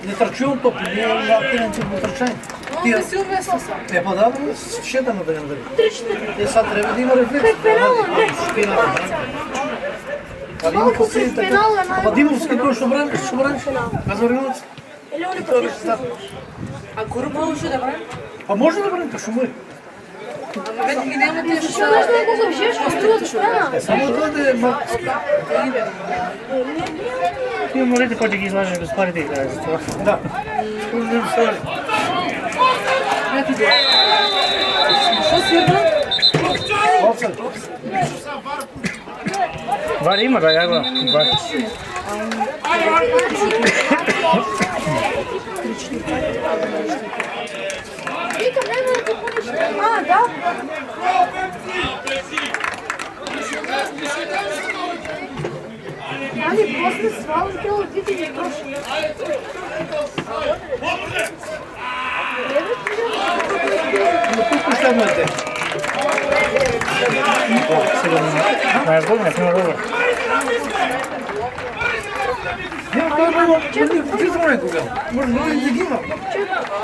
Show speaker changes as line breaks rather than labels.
Не трчувам топ, не лапкинен ти го трчаем.
Не си уместно са.
Не па да, шетаме да не бъде. Те сега трябва да има рефлекс. Ali ima kasi tako. Pa Dimovski to što braniš? A za Orinovac?
А Коруба може да брани?
Pa može da brani, pa što mu je?
Ама вече ги нямате
Що можна да го взеш, какво стана?
Само това да е малко.
Вие можете пак да ги излажеш без парите и да за това.
Да. Ужим се.
Що свирна?
Офсайд.
Вар има, да, го. Вар.
Викам, не да ти помниш. А, да. Али, после свал сделал видео и прошлый.
Но тук последно е те.
Знаеш го, не сме добре.
Няма това е било. Може да ги има.